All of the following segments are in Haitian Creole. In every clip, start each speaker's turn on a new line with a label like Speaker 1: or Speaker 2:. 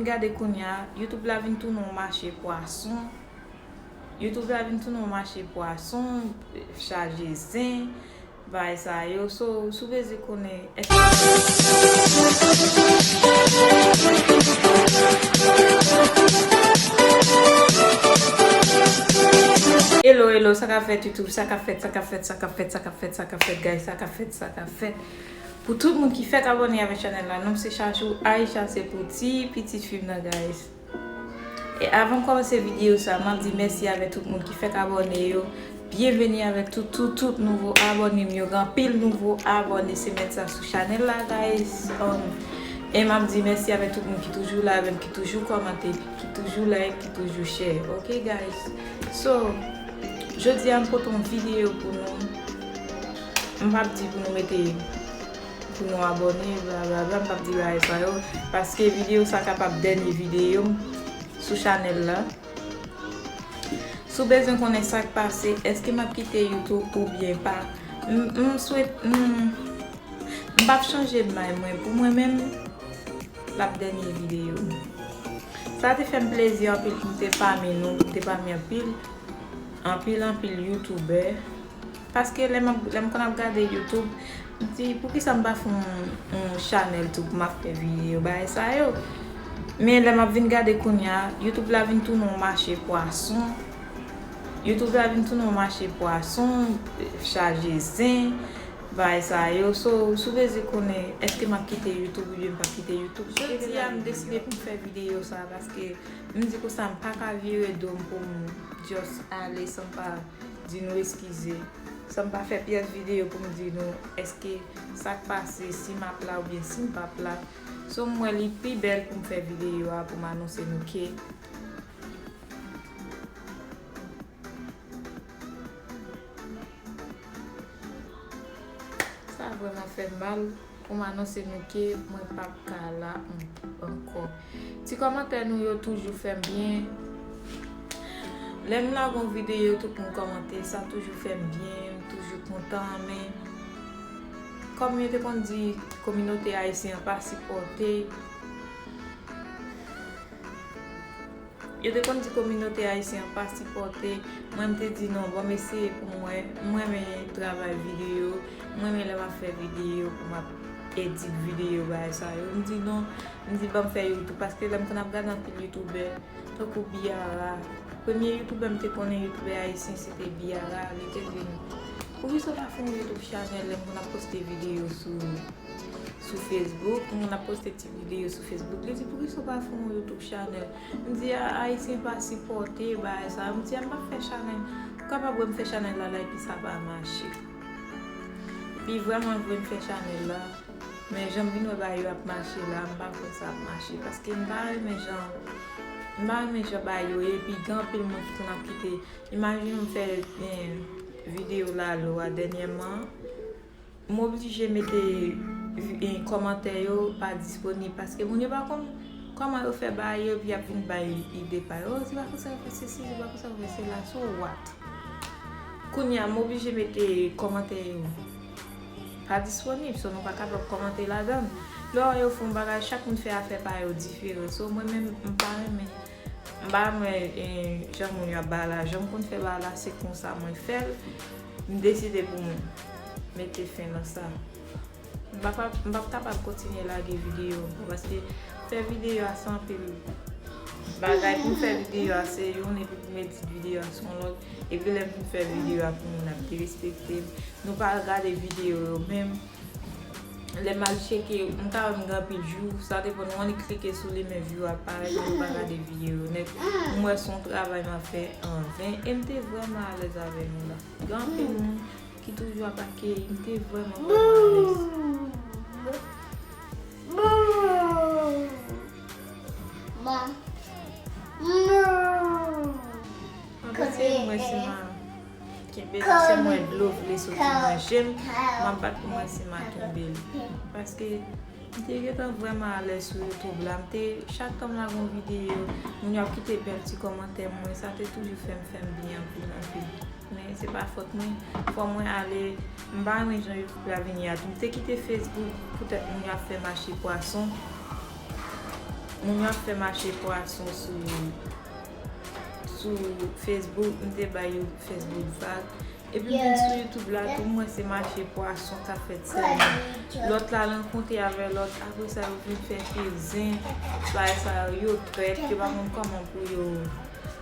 Speaker 1: gade konya, YouTube la vin tou non marché poisson. YouTube la vin tou non marché poisson, chargé zin, bay sa yo. So, sou veze konen. Hello, ça qu'a fait YouTube, ça qu'a fait, guys, ça qu'a fait. Pour tout le monde qui fait abonner avec la chaîne là, non c'est Chachou, Aïcha, c'est pour petit film là, guys. Et avant de commencer la vidéo, ça m'a dit merci avec tout le monde qui fait abonner. Bienvenue avec tout nouveau abonné, grand pile nouveau abonné, c'est mettre ça sur la chaîne là, guys. Et m'a dit merci avec tout le monde qui toujours là, même qui toujours commenté, qui toujours like, qui toujours share. OK, guys. So, je dis un peu ton vidéo pour nous. M'a dit pour nous mettre pour nous abonner, blablabla, m'a dit parce que vidéo ça capable dernière vidéo sur chaîne là. Si vous besoin connaître ça qui passe, est-ce que m'a quitté YouTube ou bien pas? Je souhaite pas changer de moi pour moi-même la dernière vidéo. Ça te fait un plaisir pour te parmi nous, te parmi en pile YouTuber parce que les quand on regarde YouTube, dit pour qui ça me pas un channel tout pour m'a faire vidéo bah ça yo. Mais les m'a vinn regarder konya, YouTube la vinn tout non marché poisson. YouTube la vinn tout non marché poisson, chargé zin, bah ça yo. So souvez connaît est-ce que m'a quitté YouTube ou bien pas quitté YouTube. Je dis à me décider pour faire vidéo ça parce que me dit que ça me pas qu'à virer d'homme pour juste aller sans pas dire nous excuser. Ça me pas faire pièce vidéo pour me dire nous est-ce que ça passe si ma plat ou bien si pas plat. So moi les plus belle pour me faire vidéo pour m'annoncer nous que ça vraiment fait mal pour m'annoncer nous que moi pas là encore. Si commentaire nous yo toujours fait bien. L'aime la bonne vidéo tout pour commenter ça toujours fait bien, toujours content mais comme je te dit communauté haïtienne pas supporter. Je te dit communauté haïtienne pas supporter. Moi me dit non bon mais c'est pour moi mais travail vidéo, moi mais la faire vidéo pour ma edit vidéo bah ça. Je me dit non, me dit pas me faire YouTube parce que là quand on regarde un YouTuber donc Biara. Premier YouTuber me connaît YouTuber haïtien c'était Biara, il était venu. Pourquoi ça va faire YouTube channel on a posté vidéo sur Facebook, on a posté des vidéos sur Facebook. Il dit pourquoi ça va faire YouTube channel. Me dit haïtien pas supporter bah ça. Me dit on va faire channel. Capable me faire channel là et puis ça va marcher. Puis vraiment je veux me faire channel là. Mais j'aime bien bah il va marcher là, on va faire ça marcher parce que mes gens mais je baille et puis grand pile monde qui a quitté. Imagine me faire vidéo là dernièrement. M'obligé mettre un commentaire pas disponible parce que mon pas comme comment on fait bailler puis après une bailler idée pas oh c'est pas que ça fait ceci c'est pas que ça fait cela so what. Kounya m'obligé mettre commentaire pas disponible so non pas capable commenter là-dedans. Là yo font bagage chaque monde fait affaire pas différent. So moi même mais j'aime mon bala j'aime qu'on fait bala c'est comme ça moi faire me décider pour mettre fin dans ça. Je pas capable continuer là des vidéos parce que faire vidéo à 100 pile bagage pour faire vidéo c'est on et puis mettre vidéo à son l'autre et puis là pour faire vidéo pour on a respecter nous pas regarder vidéo même les mal checker on t'a un grand pile jour ça dépend on cliquer sur les mêmes vues pareil on pas regarder vidéo net moi son travail m'a fait en vain et m'était vraiment à l'aise avec nous là grand pile qui toujours attaqué il était vraiment à l'aise. C'est moi de l'eau les sortir moi j'aime m'en pas pour moi c'est ma tomber parce que j'étais vraiment à l'aise sur YouTube là chaque temps là une vidéo on a quitté petit commentaire moi ça t'a toujours fait bien pour mais c'est pas faute moi faut moi aller m'ba mais j'ai YouTube la venir tu t'es quitté Facebook peut-être on a fait marché poisson Moun ap fè mache poason sou Facebook, mte bay yo Facebook vag. E pi vin sou YouTube la, tout mwen se mache poason ka fèt sel. Lot la renkonte ave lot, apre sa yo vin fè pezin, sa yo tret, yo pa moun koman pou yo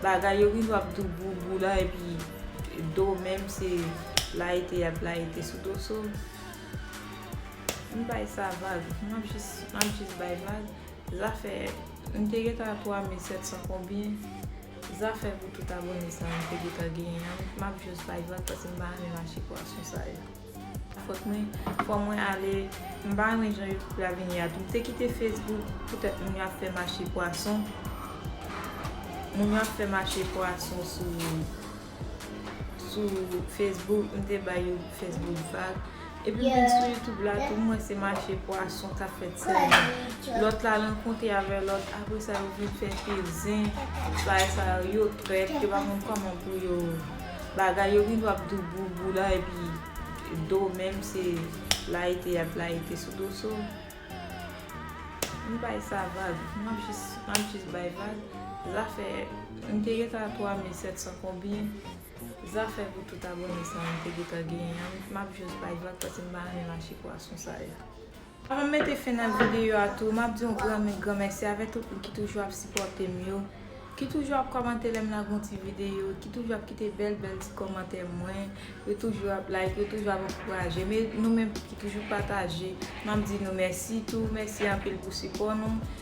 Speaker 1: bagay, yo vin wap dou boubou la, e pi do menm se la ite yap la ite sou do so. Mwen bay sa vag, mwen jis bay vag, zafè, mwen te get a 3700 kombien. Zafè pou tout abonne sa mwen te get a genyen, mwen jis bay vag pasi mwen ba ane mache poason sa yo. Fò mwen ale, mwen ba ane jan YouTube la vini a mwen te kite Facebook, poutèt mwen a fè mache poason. Mwen a fè mache poason sou Facebook, mwen te bay yo Facebook vag. E pi vin sou YouTube la, tout mwen se mache poason ka fèt sel. Lot la renkonte ave lot, apre sa yo vin fè pezin, sa yo tret, yo pa moun koman pou yo bagay, yo vin wap dou boubou la, e pi do menm se la ite yap la ite sou do so. Mwen bay sa vag, mwen jis bay vag, zafè, mwen te get a 3700 kombien. Zafè pou tout abonne sa mwen te get a genyen, mwen jis bay vag pasi mwen ba ane mache poason sa yo. Avan mwen te fè nan videyo a tou, mwen di yon gran mersi avè tout pou ki toujou ap sipote myo, ki toujou ap komante lem nan gonti videyo, ki toujou ap kite bel ti komante mwen, yo toujou ap like, yo toujou ap ankouraje, men nou men ki toujou pataje, mwen di nou mersi tou, mersi anpil pou sipon nou.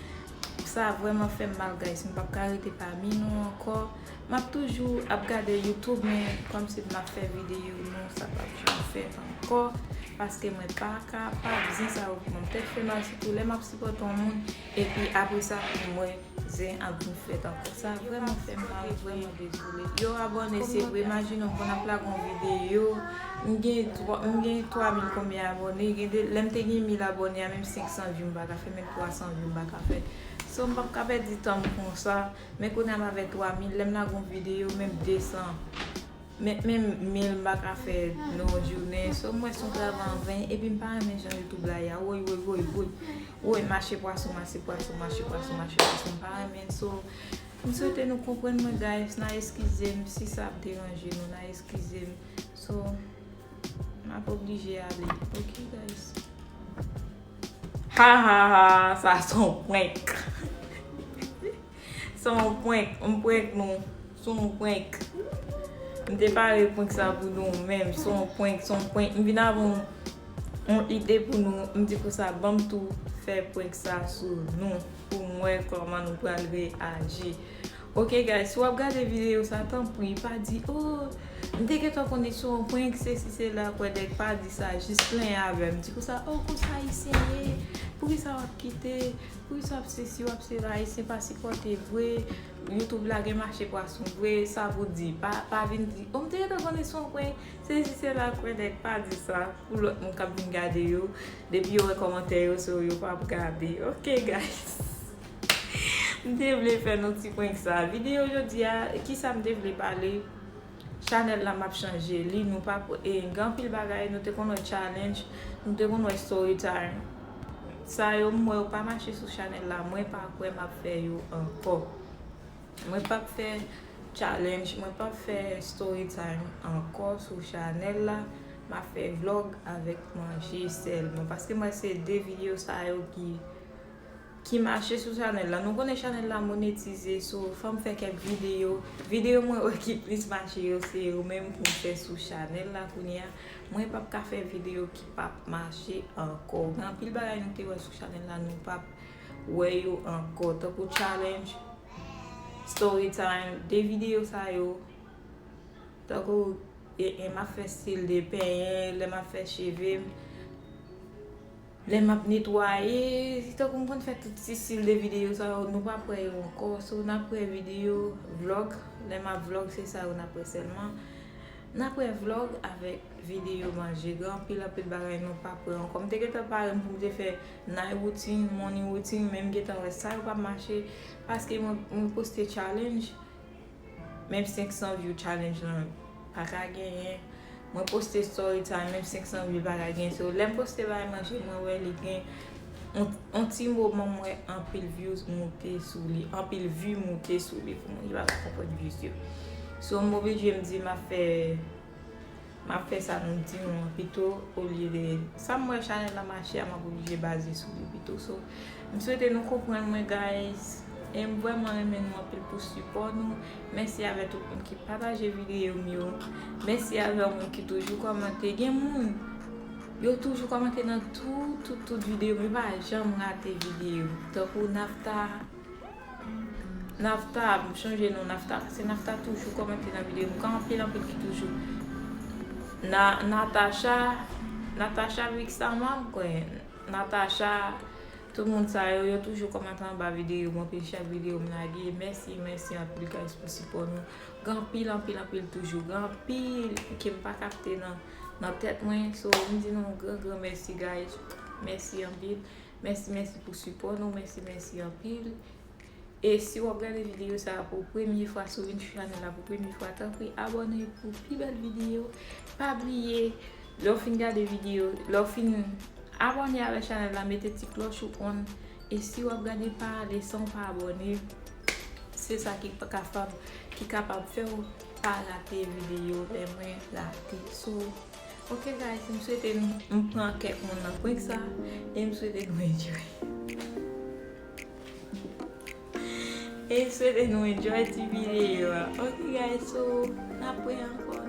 Speaker 1: Sa vreman fè mal guys, mwen pap karete pa mi nou ankor. Mwen toujou ap gade YouTube, men kom se mwen fè videyo nou, sa pap jan fè ankor. Paske mwen pa vizin sa ou mwen ptèk fè mal sitou, lè map sipoton moun, e pi apre sa mwen zin ap vin fèt ankor. Sa vreman fè mal, vreman dezoule. Yo abone se vwe, imagine kon ap la kon videyo, mwen gen 3000 kombien abone, lèm te gen 1000 abone, a mèm 500 view mbaka fè, mèm 300 view mbaka fè. So mwen pa kapè di tan mwen kon sa, mwen konen m avè 3000, lèm la kon videyo, mèm 200. Mèm 1000 mbaka fè nou jounen, so mwen son gravan 20, e pi mpa mwen jan YouTube la ya, woy, mache poason, mpa mwen, so mwen souwete nou kompren mwen guys, nan eskize m, si sa ap deranje nou, nan eskize m, so mwen ap oblije ale, ok guys. Ha, sa son pwenk. Son pwenk, son pwenk. Mwen te pare pwenk sa pou nou mèm, son pwenk. Mwen vin avon ide pou nou, mwen di pou sa bam tou fè pwenk sa sou nou, pou mwen koman nou pral reaji. Ok guys, wap gade videyo sa tan pou yi pa di, mwen te keton kondisyon pwenk se la kwen dek pa di sa, jist plen avè. Mwen di pou sa, kon sa yi senye, pou yi sa wap kite, pou yi sa wap se si wap se la, yi se pa si kote vwe, YouTube la gen mache poason vwe, sa vou di, pa vin di, mwen te keton kondisyon pwenk se la kwen dek pa di sa, pou lot mwen kap vin gade yo, depi yo rekomante yo so yo pa pou gade. Ok guys. Mwen te vle fè nou ti pwenk sa. Videyo jodi a, ki sa mwen te vle pale, channel la map chanje, li nou pa pou gampil bagay, nou te kon wè challenge, nou te kon wè story time. Sa yo mwen pa mache sou channel la, mwen pa kwen map fè yo anko. Mwen pa fè challenge, mwen pa fè story time anko sou channel la, ma fè vlog avèk manje selman. Paske mwen se de video sa yo ki mache sou channel la. Nou konen channel la monetize, so fòm fè kek video mwen wè ki plis mache yo, se yo mèm pou fè sou channel la koun ya. Mwen pap ka fè video ki pap mache anko. Gan pil bagay nou te wè sou channel la, nou pap wè yo anko. Tako challenge, story time, de video sa yo. Tako ma fè stil de pen, le ma fè cheve, le map netwaye, si to kon fè tout si stil de video sa yo, nou pa pre yo anko. So na pre video, vlog, le map vlog se sa yo na pre selman. Na pre vlog avèk video manje, gran pil apet bagay nou pa pre anko. Mte geta pare mpou mte fè night routine, morning routine, menm geta wè sa yo pa mache, paske mwen poste challenge, menm 500 view challenge nan pa ka genyen. Mwen poste story time, menm 500 view pa ka genyen. So lem poste bagay manje, mwen wè li gen un petit moment moi en pile views monter sous lui en pile vue monter sous lui pour moi il va comprendre views so mauvais je me dit m'a fait ça nous dit plutôt au lieu de ça moi channel la marché m'a obligé basé sur lui plutôt so je souhaite nous comprendre moi guys et vraiment aimer nous pour support nous merci avec tout le monde qui partage vidéo mieux merci avec moi qui toujours commenter gen moun yo toujours commenter dans toute vidéo mais pas jamais rater vidéo donc pour Nafta changer non Nafta c'est Nafta toujours commenter dans vidéo quand on pile qui toujours Natasha Vixama quoi Natasha tout le monde ça yo toujours commenter en bas vidéo moi puis chaque vidéo me laguer merci en plus guys pour support nous grand pile toujours grand pile qui me pas capter dans tête moi so me dit non grand merci guys merci en pile merci pour support nous merci en pile et si vous regardez la vidéo ça pour première fois sur une chaîne là pour première fois tant pis abonnez pour plus belle vidéo pas oublier leur fin de vidéo leur fin abonnez à la chaîne là mettez petite cloche on et si vous regardez pas les sans pas abonner c'est ça qui capable faire pas rater vidéo les moins rater so ok guys je me souhaite nous prendre quelques monde pour ça et me souhaite nous enjoy et souhaite nous enjoy cette vidéo ok guys so après encore